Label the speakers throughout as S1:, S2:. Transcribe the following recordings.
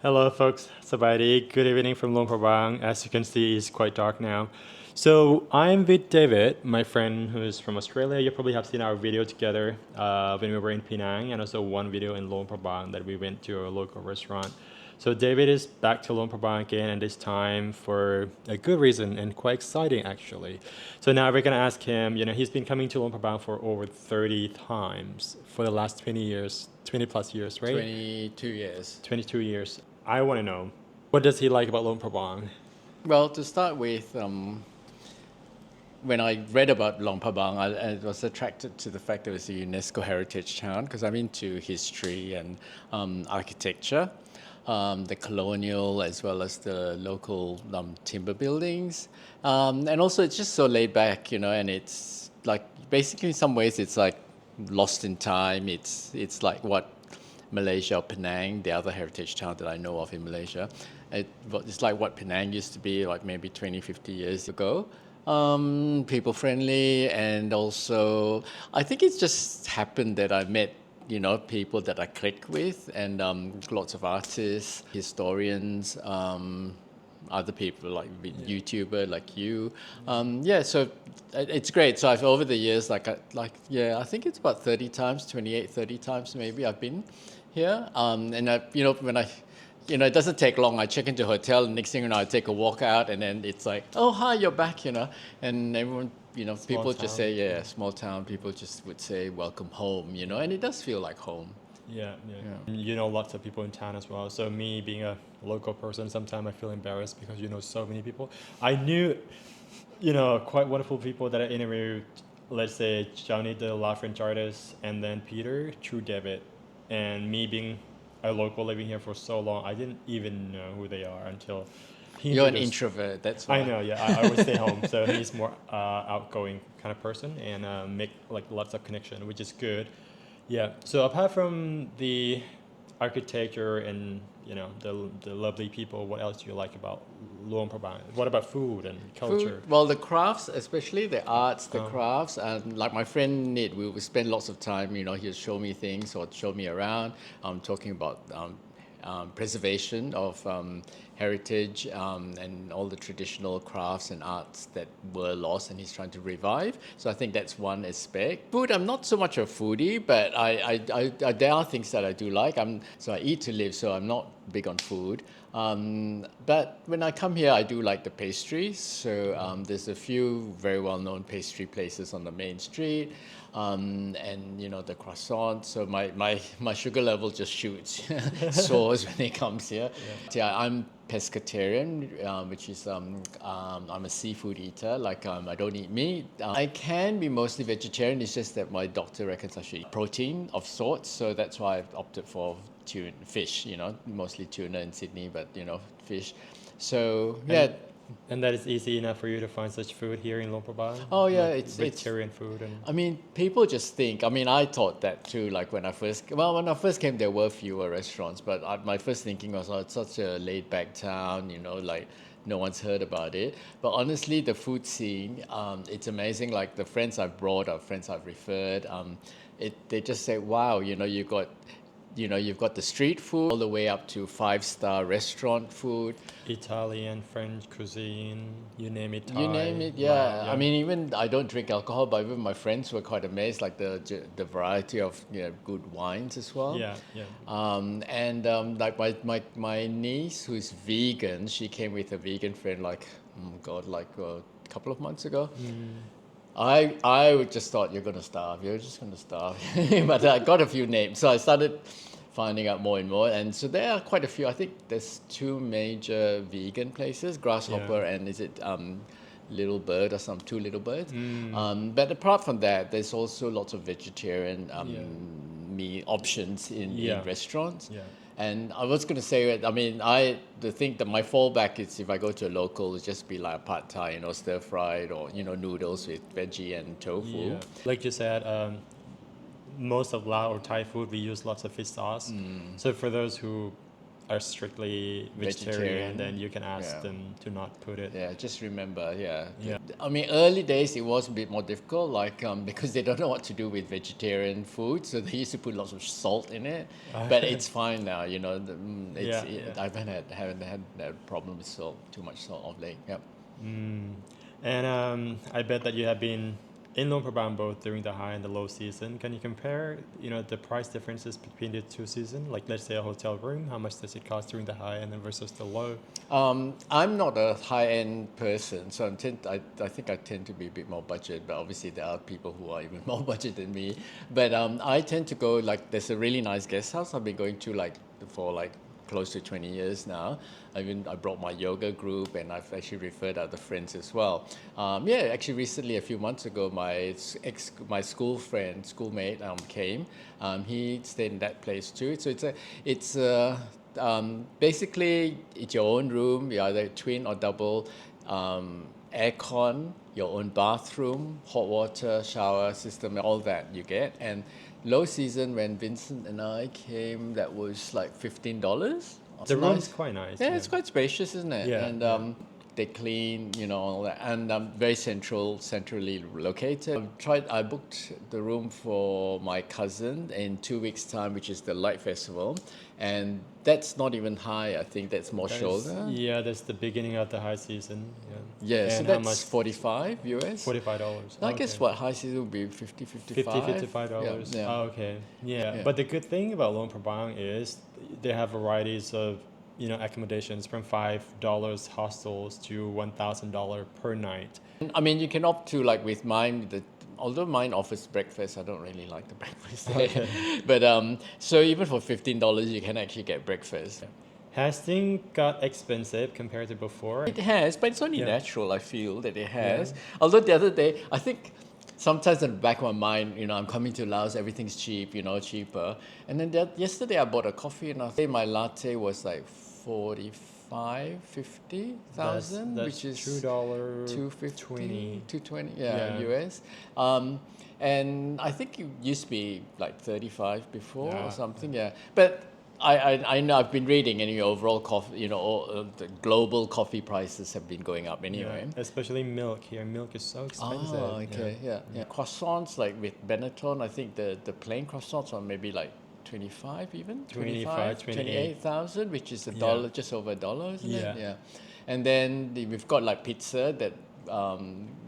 S1: Hello, folks. Sabayadi. Good evening from Luang Prabang. As you can see, it's quite dark now. So I'm with David, my friend who is from Australia. You probably have seen our video together when we were in Penang, and also one video in Luang Prabang that we went to a local restaurant. So David is back to Luang Prabang again, and this time for a good reason and quite exciting actually. So now we're gonna ask him. He's been coming to Luang Prabang for over 30 times for the last 20 years, 20 plus years, right?
S2: 22 years.
S1: 22 years. I want to know, what does he like about Luang Prabang?
S2: Well, to start with, when I read about Luang Prabang, I was attracted to the fact that it was a UNESCO heritage town because I'm into history and architecture, the colonial as well as the local timber buildings. And also it's just so laid back, and it's like basically in some ways it's like lost in time. It's like what Malaysia or Penang, the other heritage town that I know of in Malaysia. It's like what Penang used to be like maybe 20, 50 years ago. People friendly, and also I think it's just happened that I met people that I click with, and lots of artists, historians, other people like YouTuber like you. So it's great. So I've over the years, I think it's about 30 times, 28, 30 times maybe I've been here. And when it doesn't take long. I check into a hotel, and next thing you know, I take a walk out, and then it's like, oh, hi, you're back, and everyone, people just say, yeah, small town. People just would say, welcome home, and it does feel like home.
S1: Yeah. You know lots of people in town as well. So me being a local person, sometimes I feel embarrassed because you know so many people. I knew, quite wonderful people that I interviewed. Let's say Johnny, the law French artist, and then Peter, True David, and me being a local living here for so long, I didn't even know who they are until he
S2: You're an
S1: introduced.
S2: introvert, that's why.
S1: I know, yeah. I would stay home, so he's more outgoing kind of person and make like lots of connection, which is good. Yeah. So apart from the architecture and the lovely people, what else do you like about Luang Prabang? What about food and culture?
S2: Food, well, the crafts, especially the arts, the crafts, and like my friend Nid, we would spend lots of time, he'll show me things or show me around, talking about preservation of heritage and all the traditional crafts and arts that were lost, and he's trying to revive. So I think that's one aspect. Food, I'm not so much a foodie, but there are things that I do like. So I eat to live, so I'm not big on food. But when I come here, I do like the pastries. So there's a few very well-known pastry places on the main street, and the croissant. So my sugar level just shoots, soars when it comes here. Yeah, I'm pescatarian, which is I'm a seafood eater. I don't eat meat. I can be mostly vegetarian. It's just that my doctor reckons I should eat protein of sorts. So that's why I've opted for fish. Mostly tuna in Sydney, but fish. So yeah.
S1: And that is easy enough for you to find such food here in Luang Prabang?
S2: Oh yeah,
S1: like
S2: it's
S1: vegetarian food and.
S2: I mean, people just think. I mean, I thought that too. Like when I first came, there were fewer restaurants, but my first thinking was, oh, it's such a laid-back town. Like no one's heard about it. But honestly, the food scene, it's amazing. Like the friends I've brought, or friends I've referred, they just say, wow, you've got the street food all the way up to 5-star restaurant food.
S1: Italian, French cuisine, you name it. Thai,
S2: You name it, yeah.
S1: Lao,
S2: I mean, even I don't drink alcohol, but even my friends were quite amazed, like the variety of good wines as well.
S1: Yeah.
S2: Like my niece who's vegan, she came with a vegan friend like a couple of months ago. I just thought you're just gonna starve, but I got a few names, so I started finding out more and more, and so there are quite a few. I think there's 2 major vegan places, Grasshopper and is it Little Bird or some 2 Little Birds. But apart from that, there's also lots of vegetarian meat options in restaurants.
S1: Yeah.
S2: And I was going to say, I mean, the thing that my fallback is if I go to a local, it's just be like a pad thai, stir fried, or noodles with veggie and tofu.
S1: Yeah. Like you said, most of Lao or Thai food we use lots of fish sauce. So for those who are strictly vegetarian, then you can ask them to not put it.
S2: Yeah, just remember, yeah.
S1: Yeah.
S2: I mean, early days it was a bit more difficult, like because they don't know what to do with vegetarian food, so they used to put lots of salt in it. But it's fine now, you know. I haven't had that problem with salt, too much salt of late. Yep.
S1: And I bet that you have been in Luang Prabang both during the high and the low season. Can you compare, the price differences between the two seasons? Like, let's say a hotel room, how much does it cost during the high and then versus the low?
S2: I'm not a high-end person, so I think I tend to be a bit more budget, but obviously there are people who are even more budget than me. But I tend to go, like, there's a really nice guest house I've been going to for close to 20 years now. I brought my yoga group, and I've actually referred other friends as well. Actually recently, a few months ago, my schoolmate came. He stayed in that place too. So basically it's your own room. You either twin or double. Aircon, your own bathroom, hot water, shower system, all that you get. And low season, when Vincent and I came, that was like $15.
S1: The room's quite nice.
S2: Yeah, it's quite spacious, isn't it?
S1: Yeah,
S2: And they clean, all that, and very centrally located. I booked the room for my cousin in 2 weeks' time, which is the Light Festival, and that's not even high. I think that's more shoulder.
S1: Yeah, that's the beginning of the high season.
S2: Yeah,
S1: and
S2: so
S1: how
S2: that's
S1: much?
S2: $45 US.
S1: $45.
S2: I guess what high season would be 55
S1: $55.
S2: Yeah.
S1: Oh, okay. Yeah. But the good thing about Luang Prabang is they have varieties of accommodations from $5 hostels to $1,000 per night.
S2: I mean, you can opt to, like with mine, although mine offers breakfast, I don't really like the breakfast there.
S1: Okay.
S2: But so even for $15, you can actually get breakfast.
S1: Has things got expensive compared to before?
S2: It has, but it's only natural, I feel, that it has. Although the other day, I think sometimes in the back of my mind, I'm coming to Laos, everything's cheap, cheaper. And then yesterday I bought a coffee, and I think my latte was like 45, 50,000, which is $2.20, US. And I think it used to be like 35 before or something, But I know I've been reading, and overall coffee, the global coffee prices have been going up anyway.
S1: Yeah, especially milk here. Milk is so expensive.
S2: Oh, okay, yeah. Croissants, like with Benetton, I think the plain croissants are maybe like 25 even? 28,000, which is $1, just over $1, isn't it? Yeah. And then we've got like pizza that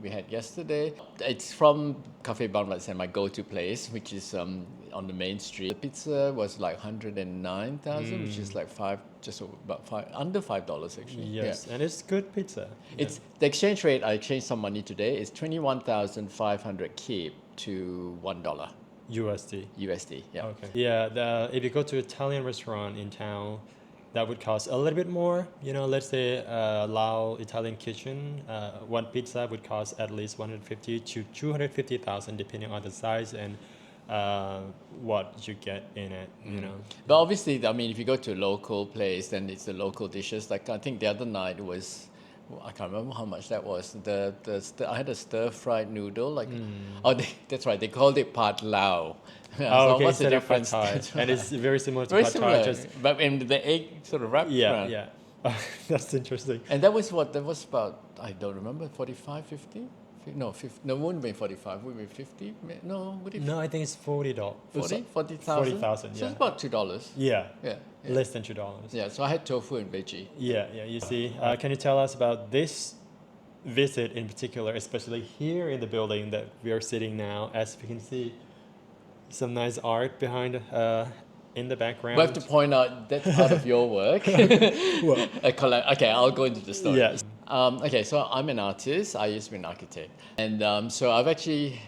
S2: we had yesterday. It's from Cafe Banvat, my go-to place, which is on the main street. The pizza was like 109,000, which is like under $5 actually.
S1: Yes, and it's good pizza.
S2: It's the exchange rate. I exchanged some money today. It's 21,500 kip to $1. USD, yeah.
S1: Okay. Yeah, if you go to an Italian restaurant in town, that would cost a little bit more. Let's say Lao Italian kitchen, one pizza would cost at least 150 to 250,000, depending on the size and what you get in it.
S2: But obviously, I mean, if you go to a local place, then it's the local dishes. Like I think the other night was, I can't remember how much that was. I had a stir-fried noodle. That's right. They called it Pad Lao.
S1: So
S2: okay, what's the difference?
S1: And it's very similar to
S2: very
S1: Pad
S2: similar,
S1: Thai.
S2: but in the egg sort of wrapped around.
S1: Yeah. That's interesting.
S2: And that was about, I don't remember, 45, 50? No, 50, no, it wouldn't be 45. Would it be 50? No, would it?
S1: No, I think it's $40.
S2: 40,000.
S1: 40,000. Yeah.
S2: So it's about $2.
S1: Yeah.
S2: Yeah.
S1: Less than $2.
S2: Yeah. So I had tofu and veggie.
S1: Yeah. You see, can you tell us about this visit in particular, especially here in the building that we are sitting now? As we can see, some nice art behind in the background.
S2: We have to point out that's part of your work. Okay, I'll go into the story.
S1: Yes.
S2: Okay, so I'm an artist. I used to be an architect. And so I've actually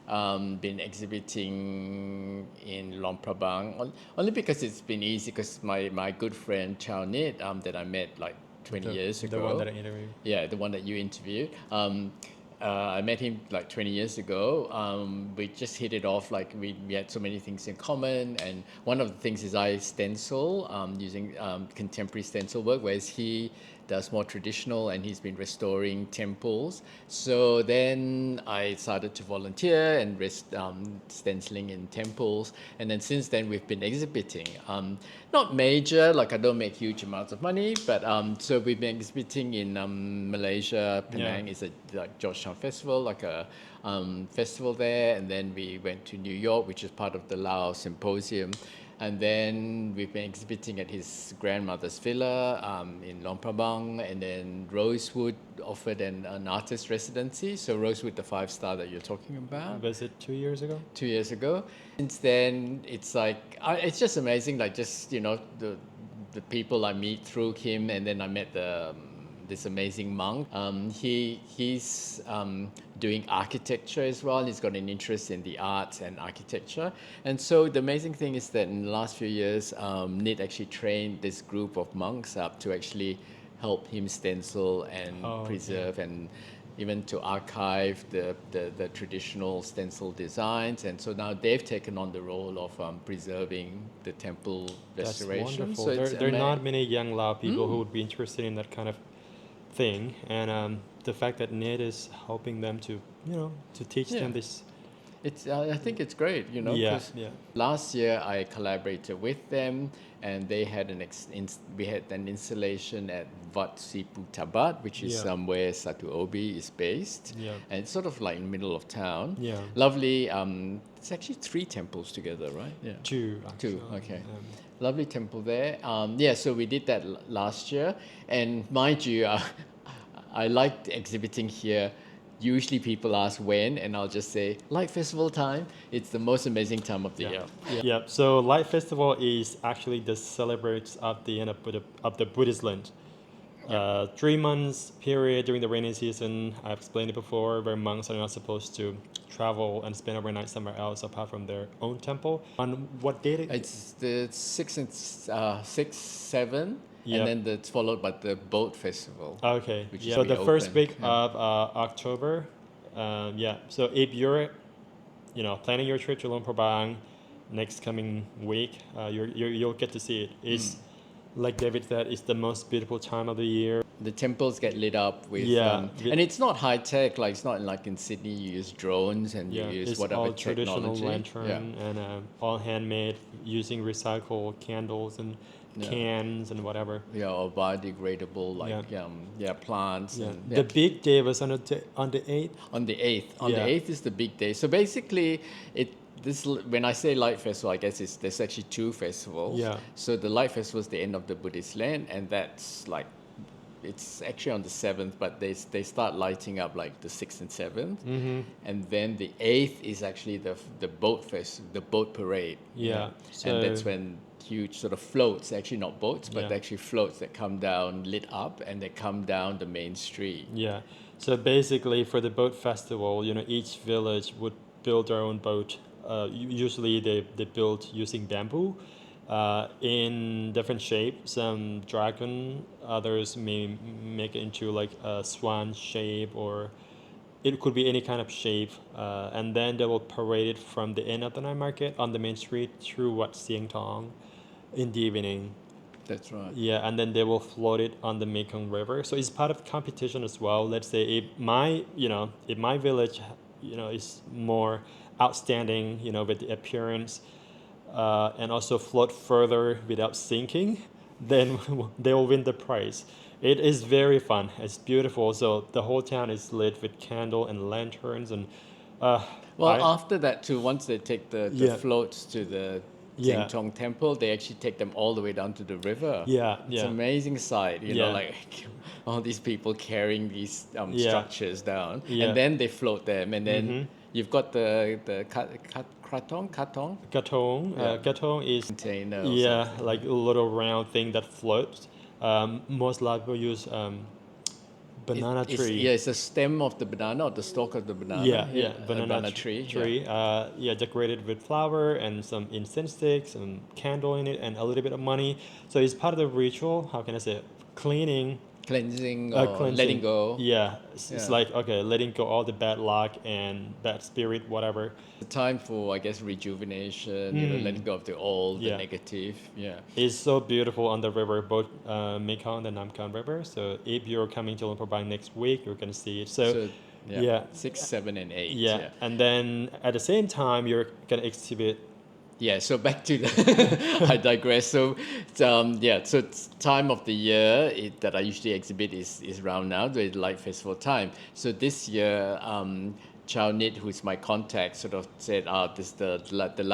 S2: been exhibiting in Luang Prabang only because it's been easy, because my good friend Chow Nit that I met like 20 years ago.
S1: The one that I interviewed.
S2: Yeah, the one that you interviewed. I met him like 20 years ago. We just hit it off. Like we had so many things in common, and one of the things is I stencil using contemporary stencil work, whereas he does more traditional, and he's been restoring temples. So then I started to volunteer and stenciling in temples, and then since then we've been exhibiting. Not major, like I don't make huge amounts of money, but so we've been exhibiting in Malaysia. Penang is a like Georgetown Festival, like a festival there, and then we went to New York, which is part of the Laos Symposium. And then we've been exhibiting at his grandmother's villa in Luang Prabang, and then Rosewood offered an artist residency. So Rosewood, the 5-star that you're talking about.
S1: Was it 2 years ago?
S2: 2 years ago. Since then, it's like it's just amazing. Like just the people I meet through him, and then I met this amazing monk. He's doing architecture as well. He's got an interest in the arts and architecture. And so the amazing thing is that in the last few years, Nid actually trained this group of monks up to actually help him stencil and preserve and even to archive the traditional stencil designs. And so now they've taken on the role of preserving the temple restoration.
S1: That's wonderful.
S2: So
S1: there are not many young Lao people who would be interested in that kind of thing, and the fact that Ned is helping them to teach them this.
S2: It's I think it's great,
S1: Yeah,
S2: 'cause
S1: yeah.
S2: last year I collaborated with them, and they had we had an installation at Wat Siputabat, which is
S1: Yeah.
S2: where Satu Obi is based,
S1: Yeah.
S2: and it's sort of like in the middle of town.
S1: Yeah.
S2: Lovely. It's actually 3 temples together, right? Yeah.
S1: Two, actually.
S2: Okay. Lovely temple there. So we did that last year, and mind you, I liked exhibiting here. Usually people ask when, and I'll just say Light Festival time. It's the most amazing time of the year.
S1: Yeah. So Light Festival is actually the celebrates of the end of the Buddhist Lent. 3 months period during the rainy season. I've explained it before, where monks are not supposed to travel and spend overnight somewhere else apart from their own temple. On what date?
S2: It's the 6, 7,
S1: Yep.
S2: and then it's followed by the boat festival.
S1: Okay.
S2: Which is
S1: So the first
S2: reopened.
S1: week of October. So if you're, planning your trip to Luang Prabang next coming week, you'll get to see it. It's like David said, it's the most beautiful time of the year.
S2: The temples get lit up with,
S1: Yeah.
S2: and it's not high tech. Like it's not like in Sydney you use drones and you use
S1: It's
S2: whatever
S1: all traditional
S2: technology.
S1: lantern and all handmade, using recycled candles and cans and whatever.
S2: Or biodegradable plants.
S1: Yeah.
S2: And,
S1: The big day was on the 8th.
S2: On the 8th. On the
S1: Yeah.
S2: 8th is the big day. So basically, when I say Light Festival, I guess there's actually 2 festivals.
S1: Yeah.
S2: So the Light Festival is the end of the Buddhist Lent, and that's like, it's actually on the 7th, but they start lighting up like the 6th and 7th.
S1: Mm-hmm.
S2: And then the 8th is actually the boat parade.
S1: Yeah.
S2: And that's when huge sort of floats, actually not boats, but
S1: Yeah.
S2: actually floats that come down lit up, and they come down the main street.
S1: Yeah. So basically, for the boat festival, each village would build their own boat. Usually, they build using bamboo, in different shapes. Some dragon, others may make it into like a swan shape, or it could be any kind of shape. And then they will parade it from the end of the night market on the main street through Wat Sieng Tong in the evening.
S2: That's right.
S1: Yeah, and then they will float it on the Mekong River. So it's part of the competition as well. Let's say if my village, is more outstanding, with the appearance, and also float further without sinking, then they will win the prize. It is very fun. It's beautiful. So the whole town is lit with candle and lanterns, and
S2: After that too, once they take the
S1: Yeah.
S2: floats to the
S1: Yeah.
S2: Jing Tong temple, they actually take them all the way down to the river.
S1: Yeah,
S2: It's
S1: yeah.
S2: an amazing sight,
S1: Yeah.
S2: like all these people carrying these
S1: Yeah.
S2: structures down,
S1: Yeah.
S2: and then they float them, and then
S1: Mhm.
S2: you've got the katong
S1: Gatong.
S2: Yeah.
S1: Gatong is
S2: container. or
S1: yeah,
S2: something.
S1: like a little round thing that floats. Most Lao people use banana tree.
S2: It's the stem of the banana or the stalk of the banana.
S1: Yeah,
S2: a
S1: banana
S2: tree.
S1: Decorated with flower and some incense sticks and candle in it and a little bit of money. So it's part of the ritual. How can I say it? Cleaning
S2: cleansing or letting
S1: cleansing.
S2: go.
S1: Yeah, it's
S2: Yeah.
S1: like, okay, letting go all the bad luck and bad spirit, whatever.
S2: The time for, I guess, rejuvenation, letting
S1: Mm,
S2: go of the old, the
S1: yeah.
S2: negative. Yeah.
S1: It's so beautiful on the river, both Mekong and the Namkan River. So if you're coming to Luang Prabang next week, you're gonna see it. So,
S2: So, yeah,
S1: yeah,
S2: 6, 7, and 8.
S1: yeah,
S2: Yeah.
S1: and then at the same time, you're gonna exhibit.
S2: Yeah, so back to the, I digress. So, yeah, so time of the year that I usually exhibit is around now, the Light Festival time. So this year, Chow Nit, who's my contact, sort of said, this is the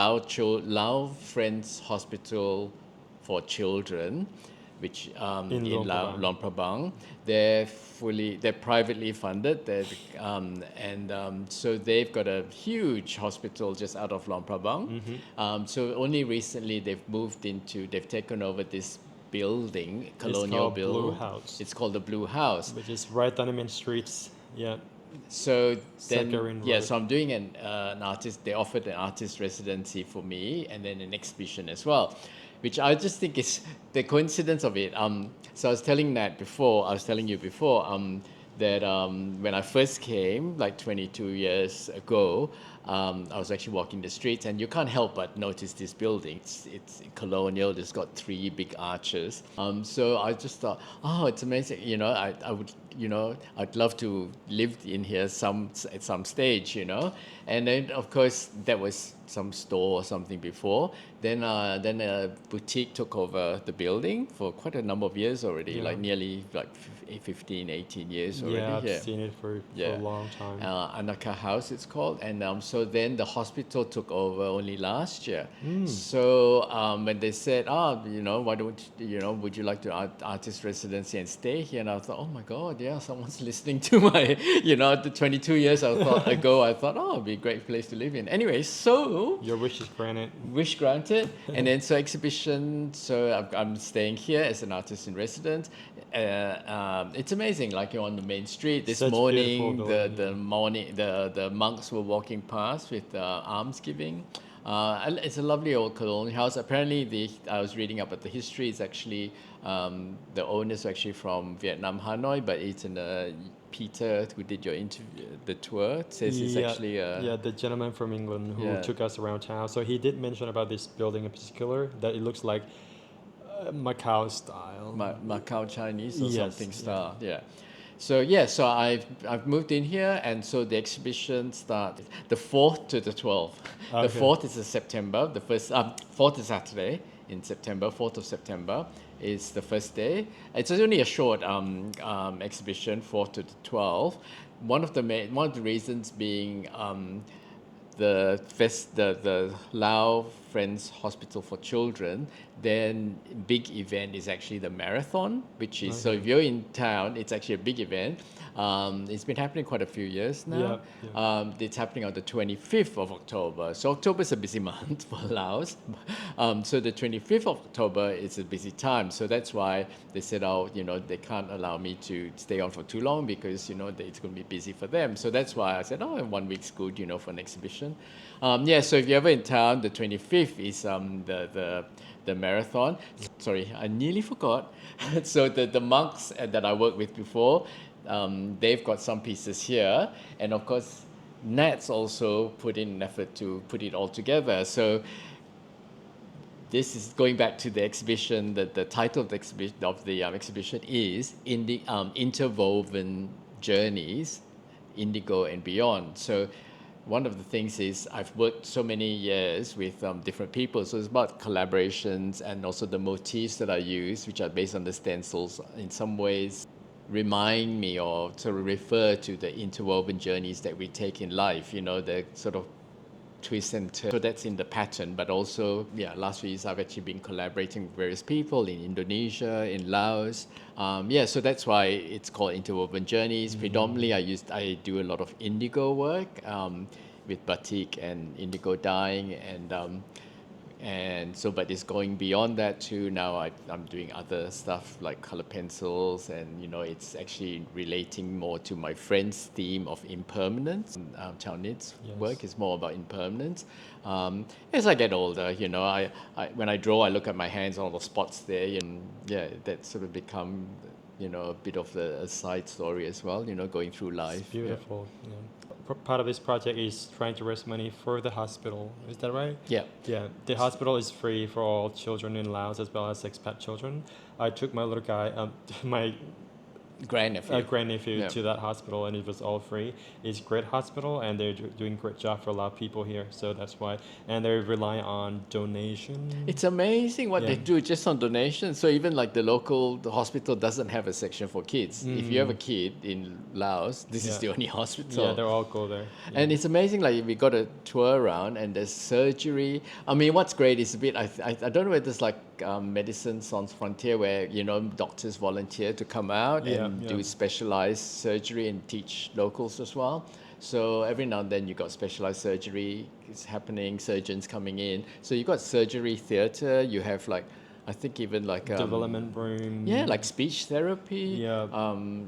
S2: Lao Friends Hospital for Children, which
S1: In
S2: in
S1: Luang Prabang.
S2: Luang Prabang, they're privately funded. So they've got a huge hospital just out of Luang Prabang. So only recently they've taken over this building,
S1: It's
S2: colonial
S1: called Blue
S2: build.
S1: House,
S2: It's called the Blue House.
S1: which is right on the main streets. Yeah,
S2: So then,
S1: Sakarin
S2: yeah,
S1: Road.
S2: so I'm doing an artist, they offered an artist residency for me and then an exhibition as well, which I just think is the coincidence of it. So I was telling you before, that when I first came, like 22 years ago, I was actually walking the streets, and you can't help but notice this building. It's colonial. It's got 3 big arches. So I just thought, oh, it's amazing. I would, I'd love to live in here at some stage. And then of course that was some store or something before. Then a boutique took over the building for quite a number of years already,
S1: Yeah.
S2: like nearly like 15, 18 years already.
S1: Yeah, I've
S2: Yeah.
S1: seen it for a
S2: Yeah.
S1: long time.
S2: Anaka House, it's called. And so then the hospital took over only last year.
S1: Mm.
S2: So when they said, why don't would you like to artist residency and stay here? And I thought, oh my God, yeah, someone's listening to my, the 22 years ago, I thought, oh, it'd be a great place to live in. Anyway, so
S1: Your wish is granted.
S2: wish granted. And then so exhibition, so I'm staying here as an artist in residence. It's amazing, like you're on the main street this
S1: Such beautiful
S2: morning,
S1: building,
S2: the monks were walking past with alms giving. And it's a lovely old colonial house. Apparently, I was reading about the history. It's actually the owners are actually from Vietnam, Hanoi, but it's Peter who did your interview, the tour, says it's
S1: Yeah,
S2: actually
S1: yeah, the gentleman from England who
S2: yeah.
S1: took us around town. So he did mention about this building in particular that it looks like Macau style.
S2: Macau Chinese or
S1: Yes,
S2: something
S1: yeah.
S2: style. Yeah. So yeah, so I've moved in here, and so the exhibition starts the 4th to the 12th. The
S1: Okay.
S2: 4th is in September. The first 4th is Saturday in September. 4th of September is the first day. It's only a short exhibition, 4th to the 12th. One of the reasons being the Lao Friends Hospital for Children, then big event is actually the marathon, which is so if you're in town, it's actually a big event. It's been happening quite a few years now.
S1: Yeah.
S2: It's happening on the 25th of October. So October is a busy month for Laos. So the 25th of October is a busy time. So that's why they said, they can't allow me to stay on for too long because, it's going to be busy for them. So that's why I said, 1 week's good, for an exhibition. So if you're ever in town, the 25th is the marathon. Sorry, I nearly forgot. So the monks that I worked with before, they've got some pieces here, and of course, Nat's also put in an effort to put it all together. So this is going back to the exhibition. The title of the exhibition is Interwoven Journeys, Indigo and Beyond. So one of the things is I've worked so many years with different people, so it's about collaborations and also the motifs that I use, which are based on the stencils, in some ways remind me or sort of refer to the interwoven journeys that we take in life, the sort of twist and turn. So that's in the pattern, but also, last few years I've actually been collaborating with various people in Indonesia, in Laos. So that's why it's called Interwoven Journeys. Predominantly, I do a lot of indigo work with batik and indigo dyeing, and so, but it's going beyond that too. Now I'm doing other stuff like color pencils, and it's actually relating more to my friend's theme of impermanence. Chow Nit's work is more about impermanence. As I get older, I when I draw, I look at my hands, all the spots there, and that sort of become a bit of a side story as well, going through life.
S1: It's beautiful. Yeah. Part of this project is trying to raise money for the hospital. Is that right?
S2: Yeah.
S1: Yeah. The hospital is free for all children in Laos as well as expat children. I took my little guy, my
S2: Grandnephew.
S1: grandnephew
S2: Yeah.
S1: to that hospital, and it was all free. It's a great hospital, and they're doing a great job for a lot of people here. So that's why, and they rely on donation.
S2: It's amazing what they
S1: Yeah.
S2: do just on donations. So even like the hospital doesn't have a section for kids. If you have a kid in Laos, this is
S1: Yeah.
S2: the only hospital.
S1: Yeah, they all go there. Yeah.
S2: And it's amazing, like we got a tour around and there's surgery. I mean, what's great is a bit, I don't know whether it's like Medicine Sans Frontier where, doctors volunteer to come out and do specialized surgery and teach locals as well. So every now and then you got specialized surgery is happening, surgeons coming in. So you got surgery theater, you have like, I think even like
S1: development room.
S2: yeah, like speech therapy,
S1: Yeah.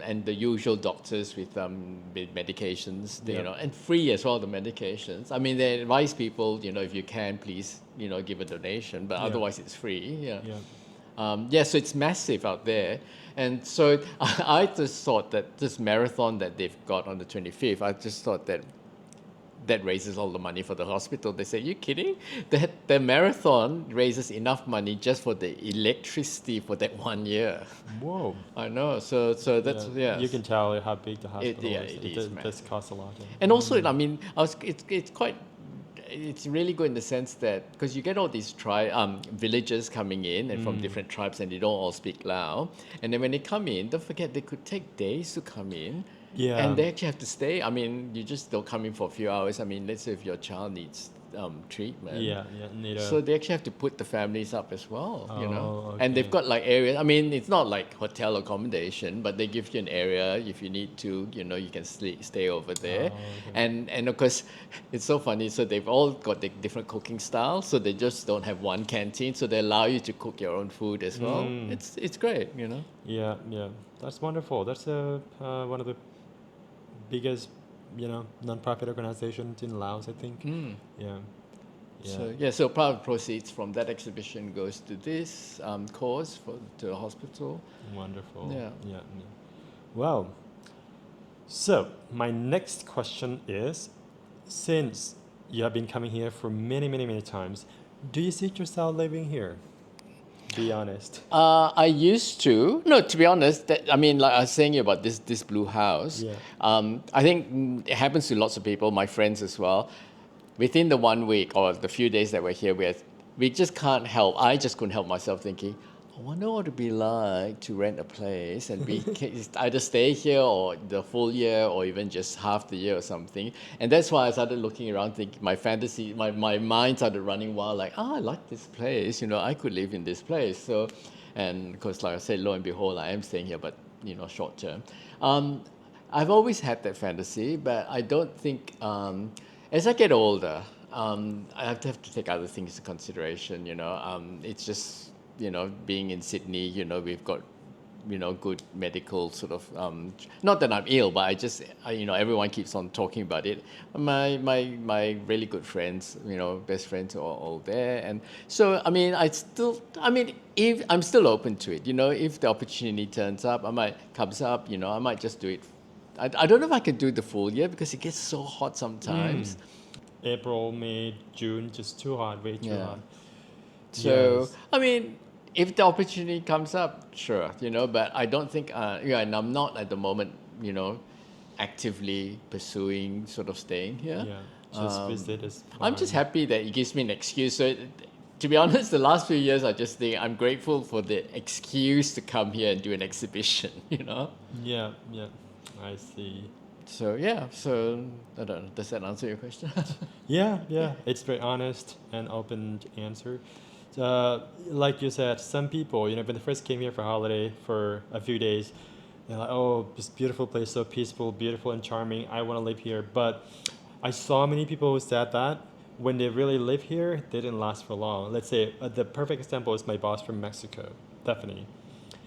S2: and the usual doctors with medications,
S1: Yeah.
S2: and free as well the medications. I mean, they advise people, if you can, please, give a donation, but otherwise it's free. Yeah.
S1: Yeah.
S2: So it's massive out there, and so I just thought that this marathon that they've got on the 25th, I just thought that raises all the money for the hospital. They say, you kidding? The marathon raises enough money just for the electricity for that 1 year.
S1: Whoa.
S2: I know. So that's
S1: You can tell how big the hospital is.
S2: it is,
S1: does cost a lot. Yeah.
S2: And also, I mean, it's really good in the sense that because you get all these villagers coming in and from different tribes and they don't all speak Lao, and then when they come in, don't forget they could take days to come in.
S1: Yeah.
S2: And they actually have to stay. I mean, you just don't come in for a few hours. I mean, let's say if your child needs treatment.
S1: Yeah. Need
S2: So they actually have to put the families up as well,
S1: Oh,
S2: And they've
S1: okay.
S2: got like areas. I mean, it's not like hotel accommodation, but they give you an area if you need to. You can stay over there.
S1: Oh, okay.
S2: And of course, it's so funny. So they've all got the different cooking styles. So they just don't have one canteen. So they allow you to cook your own food as well. It's great.
S1: Yeah. That's wonderful. That's one of the biggest, non-profit organizations in Laos, I think. Yeah.
S2: So part of the proceeds from that exhibition goes to this cause to the hospital.
S1: Wonderful.
S2: Yeah.
S1: Well, so my next question is, since you have been coming here for many, many, many times, do you see yourself living here? Be honest.
S2: I used to. No, to be honest, like I was saying about this blue house.
S1: Yeah.
S2: I think it happens to lots of people, my friends as well. Within the 1 week or the few days that we're here, we just can't help. I just couldn't help myself thinking, I wonder what it'd be like to rent a place and either stay here or the full year or even just half the year or something. And that's why I started looking around, thinking my mind started running wild, like, I like this place, I could live in this place. So, and of course, like I said, lo and behold, I am staying here, but, short term. I've always had that fantasy, but I don't think, as I get older, I have to take other things into consideration, It's just, being in Sydney, we've got, good medical sort of, not that I'm ill, but everyone keeps on talking about it. My really good friends, best friends are all there. And so, I mean, if I'm still open to it, if the opportunity comes up, I might just do it. I don't know if I can do the full year because it gets so hot sometimes.
S1: April, May, June, just too hot, way too hot.
S2: So,
S1: Yes.
S2: I mean, if the opportunity comes up, sure, but I don't think, and I'm not at the moment, actively pursuing sort of staying here.
S1: Yeah, just visit is
S2: I'm just
S1: fine.
S2: happy that it gives me an excuse. So, to be honest, the last few years, I just think I'm grateful for the excuse to come here and do an exhibition,
S1: Yeah, I see.
S2: So, I don't know, does that answer your question?
S1: Yeah, it's very honest and open answer. Like you said, some people, when they first came here for holiday for a few days, they're like, oh, this beautiful place, so peaceful, beautiful and charming, I want to live here. But I saw many people who said that when they really live here, they didn't last for long. Let's say the perfect example is my boss from Mexico, Stephanie.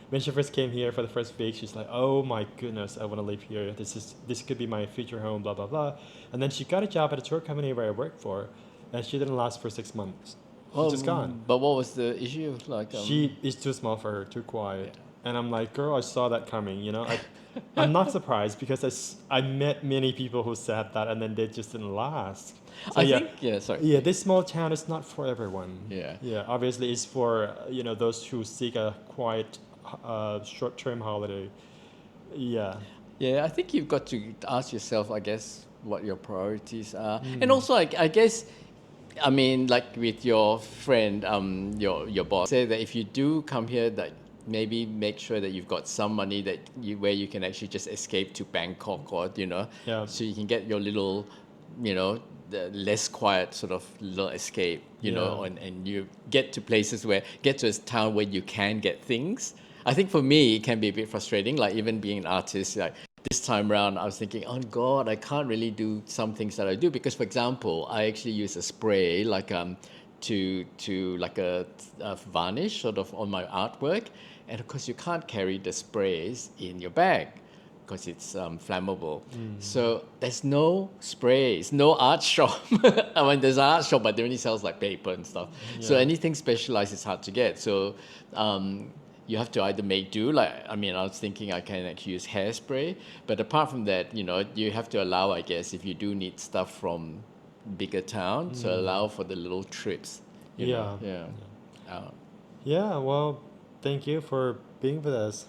S1: When she first came here for the first week, she's like, oh my goodness, I want to live here. This could be my future home, blah, blah, blah. And then she got a job at a tour company where I worked for, and she didn't last for 6 months. She's just gone.
S2: But what was the issue? Like,
S1: She is too small for her, too quiet. And I'm like, girl, I saw that coming, you know. I'm not surprised because I met many people who said that and then they just didn't last. So
S2: I
S1: yeah,
S2: think, yeah, sorry.
S1: yeah, this small town is not for everyone.
S2: Yeah.
S1: Yeah, obviously it's for, those who seek a quiet, short-term holiday. Yeah.
S2: Yeah, I think you've got to ask yourself, I guess, what your priorities are. And
S1: Mm.
S2: also, I guess, I mean, like with your friend, your boss, say that if you do come here, that maybe make sure that you've got some money that where you can actually just escape to Bangkok or,
S1: Yeah.
S2: so you can get your little, the less quiet sort of little escape,
S1: Yeah.
S2: and you get to a town where you can get things. I think for me, it can be a bit frustrating, like even being an artist, like this time around, I was thinking, oh God, I can't really do some things that I do because, for example, I actually use a spray like to like a varnish sort of on my artwork, and of course you can't carry the sprays in your bag because it's flammable. So there's no sprays, no art shop. I mean, there's an art shop, but they only sells like paper and stuff. So
S1: Yeah.
S2: anything specialized is hard to get. So you have to either make do. Like, I mean, I was thinking I can actually use hairspray, but apart from that, you have to allow, I guess, if you do need stuff from bigger town, to allow for the little trips.
S1: Yeah.
S2: Yeah. Uh,
S1: Yeah, well, thank you for being with us.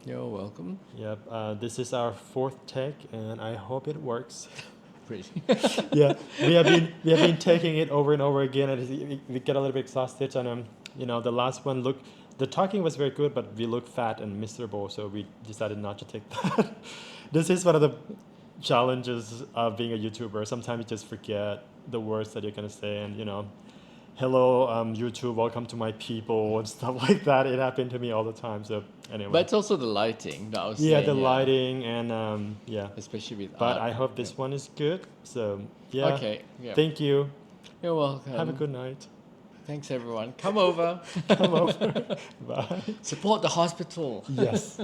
S2: you're welcome.
S1: Yep, this is our fourth take, and I hope it works.
S2: Pretty.
S1: Yeah, we have been taking it over and over again, and we get a little bit exhausted. And the last one the talking was very good, but we look fat and miserable, so we decided not to take that. This is one of the challenges of being a YouTuber. Sometimes you just forget the words that you're gonna say, and hello, YouTube, welcome to my people, and stuff like that. It happened to me all the time. So anyway,
S2: But it's also the lighting that I was
S1: yeah,
S2: saying.
S1: the
S2: Yeah.
S1: lighting and yeah.
S2: Especially with
S1: But
S2: art.
S1: I hope this one is good. So yeah.
S2: Okay. Yeah.
S1: Thank you.
S2: You're welcome.
S1: Have a good night.
S2: Thanks, everyone. Come over.
S1: Come over. Bye.
S2: Support the hospital.
S1: Yes.